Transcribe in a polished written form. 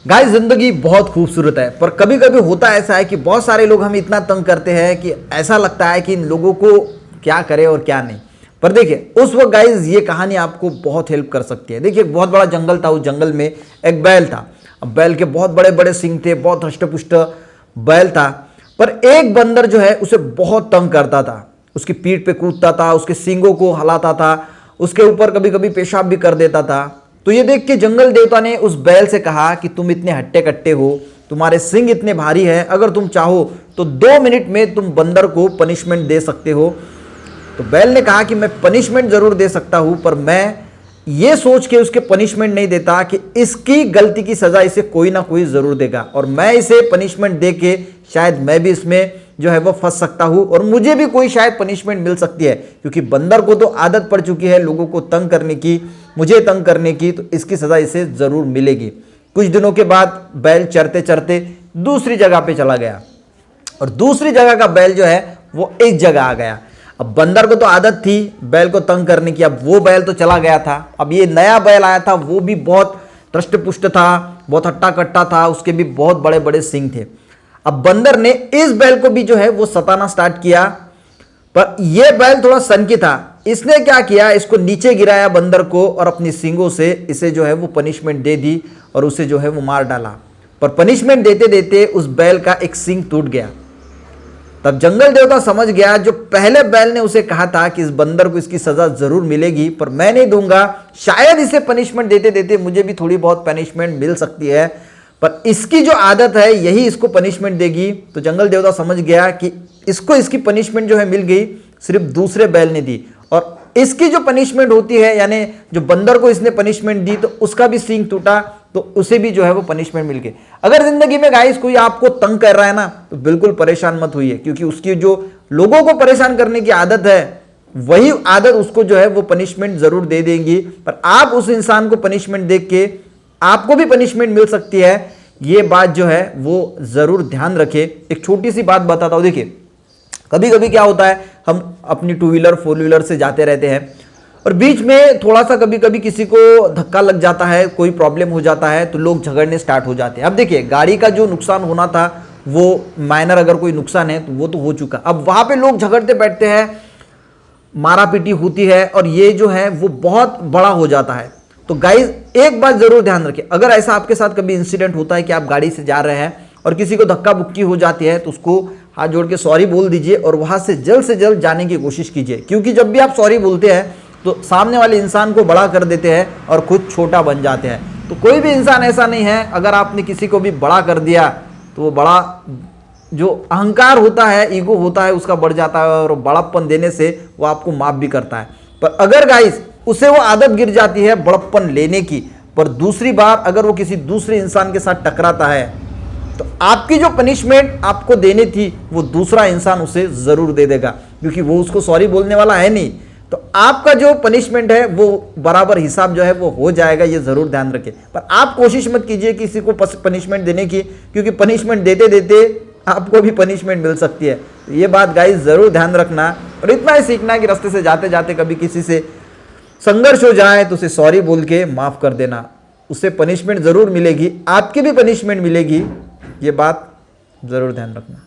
Guys जिंदगी बहुत खूबसूरत है, पर कभी कभी होता ऐसा है कि बहुत सारे लोग हमें इतना तंग करते हैं कि ऐसा लगता है कि इन लोगों को क्या करे और क्या नहीं। पर देखिए उस वक्त गाइस ये कहानी आपको बहुत हेल्प कर सकती है। देखिए एक बहुत बड़ा जंगल था, उस जंगल में एक बैल था। अब बैल के बहुत बड़े बड़े सींग थे, बहुत हष्ट-पुष्ट बैल था। पर एक बंदर जो है उसे बहुत तंग करता था, उसकी पीठ पे कूदता था, उसके सींगों को हिलाता था, उसके ऊपर कभी कभी पेशाब भी कर देता था। तो ये देख के जंगल देवता ने उस बैल से कहा कि तुम इतने हट्टे कट्टे हो, तुम्हारे सिंग इतने भारी हैं, अगर तुम चाहो तो 2 मिनट में तुम बंदर को पनिशमेंट दे सकते हो। तो बैल ने कहा कि मैं पनिशमेंट जरूर दे सकता हूं, पर मैं ये सोच के उसके पनिशमेंट नहीं देता कि इसकी गलती की सजा इसे कोई ना कोई जरूर देगा, और मैं इसे पनिशमेंट दे के शायद मैं भी इसमें जो है वो फंस सकता हूं और मुझे भी कोई शायद पनिशमेंट मिल सकती है, क्योंकि बंदर को तो आदत पड़ चुकी है लोगों को तंग करने की, मुझे तंग करने की, तो इसकी सजा इसे जरूर मिलेगी। कुछ दिनों के बाद बैल चरते चरते दूसरी जगह पे चला गया, और दूसरी जगह का बैल जो है वो एक जगह आ गया। अब बंदर को तो आदत थी बैल को तंग करने की, अब वो बैल तो चला गया था, अब ये नया बैल आया था, वो भी बहुत दृष्ट पुष्ट था, बहुत हट्टा कट्टा था, उसके भी बहुत बड़े बड़े सींग थे। अब बंदर ने इस बैल को भी जो है वो सताना स्टार्ट किया, पर यह बैल थोड़ा सनकी था। इसने क्या किया, इसको नीचे गिराया बंदर को, और अपनी सींगों से इसे जो है वो पनिशमेंट दे दी और उसे जो है वो मार डाला। पर पनिशमेंट देते देते उस बैल का एक सींग टूट गया। तब जंगल देवता समझ गया, जो पहले बैल ने उसे कहा था कि इस बंदर को इसकी सजा जरूर मिलेगी, पर मैं नहीं दूंगा, शायद इसे पनिशमेंट देते देते मुझे भी थोड़ी बहुत पनिशमेंट मिल सकती है, पर इसकी जो आदत है यही इसको पनिशमेंट देगी। तो जंगल देवता समझ गया कि इसको इसकी पनिशमेंट जो है मिल गई, सिर्फ दूसरे बैल ने दी, और इसकी जो पनिशमेंट होती है, यानी जो बंदर को इसने पनिशमेंट दी तो उसका भी सींग टूटा, तो उसे भी जो है वो पनिशमेंट मिल गई। अगर जिंदगी में गाइस कोई आपको तंग कर रहा है ना, तो बिल्कुल परेशान मत होइए, क्योंकि उसकी जो लोगों को परेशान करने की आदत है, वही आदत उसको जो है वो पनिशमेंट जरूर दे देंगी। पर आप उस इंसान को पनिशमेंट देख के आपको भी पनिशमेंट मिल सकती है, ये बात जो है वो जरूर ध्यान रखें। एक छोटी सी बात बताता हूं, देखिए कभी कभी क्या होता है, हम अपनी 2 व्हीलर 4 व्हीलर से जाते रहते हैं, और बीच में थोड़ा सा कभी कभी किसी को धक्का लग जाता है, कोई प्रॉब्लम हो जाता है, तो लोग झगड़ने स्टार्ट हो जाते हैं। अब देखिए गाड़ी का जो नुकसान होना था वो माइनर अगर कोई नुकसान है तो वो तो हो चुका, अब वहां पे लोग झगड़ते बैठते हैं, मारा पीटी होती है, और ये जो है वो बहुत बड़ा हो जाता है। तो गाइस एक बात जरूर ध्यान रखें, अगर ऐसा आपके साथ कभी इंसिडेंट होता है कि आप गाड़ी से जा रहे हैं और किसी को धक्का बुक्की हो जाती है, तो उसको हाथ जोड़ के सॉरी बोल दीजिए और वहां से जल्द जाने की कोशिश कीजिए, क्योंकि जब भी आप सॉरी बोलते हैं तो सामने वाले इंसान को बड़ा कर देते हैं और खुद छोटा बन जाते हैं। तो कोई भी इंसान ऐसा नहीं है, अगर आपने किसी को भी बड़ा कर दिया तो वो बड़ा जो अहंकार होता है, ईगो होता है, उसका बढ़ जाता है, और बड़प्पन देने से वो आपको माफ भी करता है। पर अगर गाइस उसे वो आदत गिर जाती है बड़प्पन लेने की, पर दूसरी बार अगर वो किसी दूसरे इंसान के साथ टकराता है, तो आपकी जो पनिशमेंट आपको देनी थी वो दूसरा इंसान उसे जरूर दे देगा, क्योंकि वो उसको सॉरी बोलने वाला है नहीं। तो आपका जो पनिशमेंट है वो बराबर हिसाब जो है वो हो जाएगा, ये जरूर ध्यान रखें। पर आप कोशिश मत कीजिए किसी को पनिशमेंट देने की, क्योंकि पनिशमेंट देते देते आपको भी पनिशमेंट मिल सकती है। तो ये बात गाइस जरूर ध्यान रखना, और इतना ही सीखना कि रास्ते से जाते जाते कभी किसी से संघर्ष हो जाए तो उसे सॉरी बोल के माफ कर देना, उससे पनिशमेंट जरूर मिलेगी, आपकी भी पनिशमेंट मिलेगी, ये बात जरूर ध्यान रखना।